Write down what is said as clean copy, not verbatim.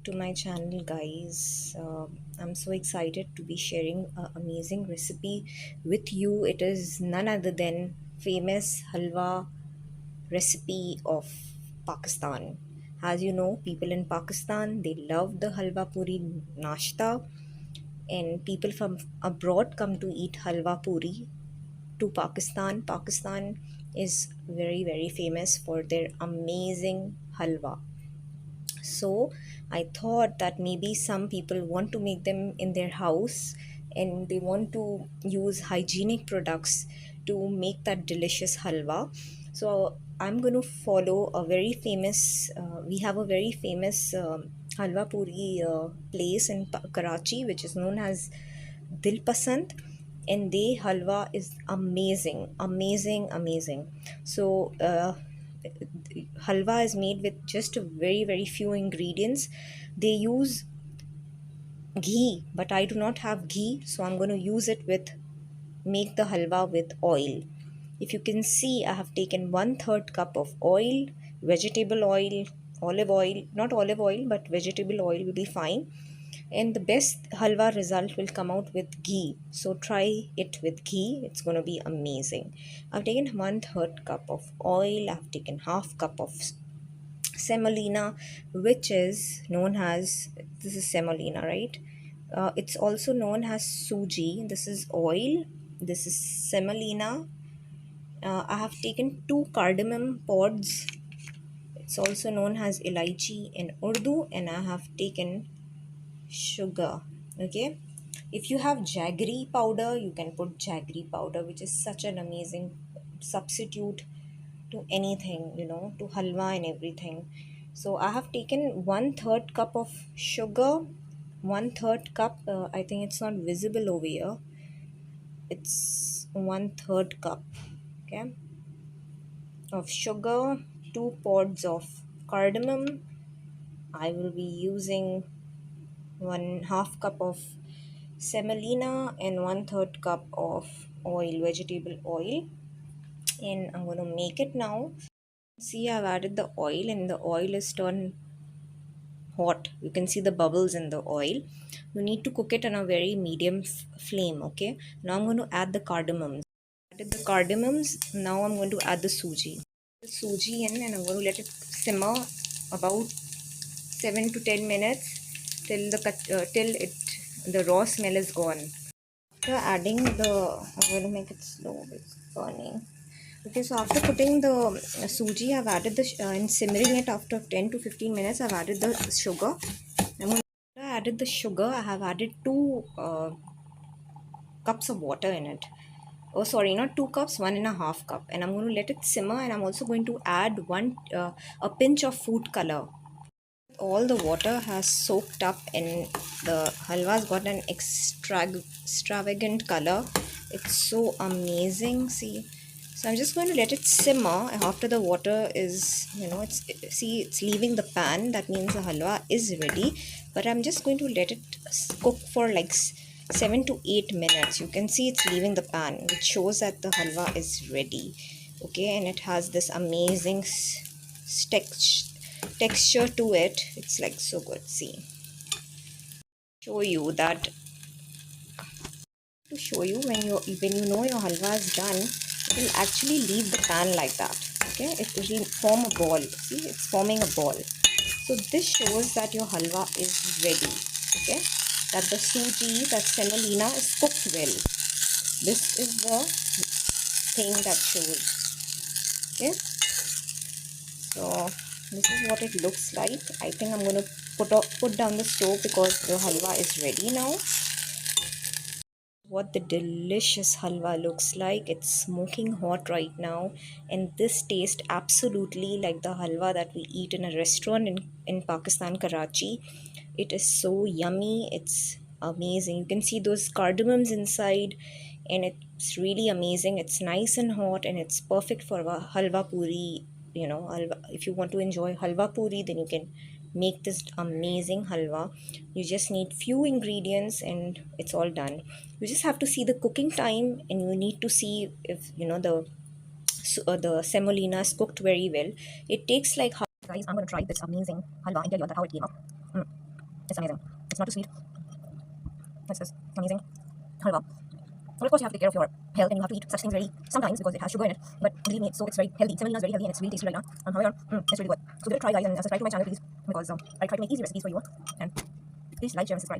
to my channel, guys. I'm so excited to be sharing an amazing recipe with you. It is none other than famous halwa recipe of Pakistan. As you know, people in Pakistan, they love the halwa puri nashta, and people from abroad come to eat halwa puri to Pakistan. Pakistan is very, very famous for their amazing halwa. So I thought that maybe some people want to make them in their house and they want to use hygienic products to make that delicious halwa. So I'm going to follow a very famous, we have a very famous halwa puri place in Karachi, which is known as Dil Pasand, and they halwa is amazing, amazing, amazing. So halwa is made with just a very, very few ingredients. They use ghee, but I do not have ghee, so I'm going to use it with make the halwa with oil. If you can see, I have taken 1/3 cup of oil, vegetable oil, olive oil, not olive oil, but vegetable oil will be fine. And the best halwa result will come out with ghee. So try it with ghee. It's going to be amazing. I've taken 1/3 cup of oil. I've taken half cup of semolina, which is known as, this is semolina, right? It's also known as suji. This is oil. This is semolina. I have taken 2 cardamom pods. It's also known as elaichi in Urdu, and I have taken sugar. Okay, if you have jaggery powder, you can put jaggery powder, which is such an amazing substitute to anything, to halwa and everything. So I have taken 1/3 cup of sugar, 1/3 cup, I think it's not visible over here, it's 1/3 cup, okay, of sugar, 2 pods of cardamom. I will be using 1/2 cup of semolina and 1/3 cup of oil, vegetable oil, and I'm going to make it now. See, I've added the oil and the oil is turned hot. You can see the bubbles in the oil. You need to cook it on a very medium flame. Okay, now I'm going to add the cardamoms. Added the cardamoms. Now I'm going to add the suji. The suji in, and I'm going to let it simmer about 7 to 10 minutes till it the raw smell is gone. After adding the, I'm going to make it slow, it's burning. Okay, so after putting the suji, I've added the and simmering it after 10 to 15 minutes. I've added the sugar. I added the sugar. I have added 2 cups of water in it. Oh, sorry, not 2 cups, 1.5 cup. And I'm going to let it simmer. And I'm also going to add a pinch of food color. All the water has soaked up and the halwa's got an extravagant color. It's so amazing. See, so I'm just going to let it simmer after the water is, it's leaving the pan. That means the halwa is ready. But I'm just going to let it cook for like 7 to 8 minutes. You can see it's leaving the pan, which shows that the halwa is ready. Okay, and it has this amazing texture to it. It's like so good. See, show you that to show you when you know your halwa is done, it will actually leave the pan like that. Okay, it will form a ball. See, it's forming a ball. So this shows that your halwa is ready. Okay, that the suji, that semolina is cooked well. This is the thing that shows. Okay, so this is what it looks like. I think I'm going to put down the stove because the halwa is ready now. What the delicious halwa looks like. It's smoking hot right now, and this tastes absolutely like the halwa that we eat in a restaurant in Pakistan, Karachi. It is so yummy. It's amazing. You can see those cardamoms inside, and it's really amazing. It's nice and hot, and it's perfect for a halwa puri. If you want to enjoy halwa puri, then you can make this amazing halwa. You just need few ingredients and it's all done. You just have to see the cooking time, and you need to see if the semolina is cooked very well. It takes like half. Guys, I'm going to try this amazing halwa and tell you how it came up. It's amazing. It's not too sweet. It's this amazing halwa. Well, of course, you have to take care of your health and you have to eat such things very sometimes because it has sugar in it. But believe me, it's very healthy. Semolina is very healthy and it's really tasty right now. However, it's really good. So give it a try, guys, and subscribe to my channel, please, because I try to make easy recipes for you. And please like, share, and subscribe.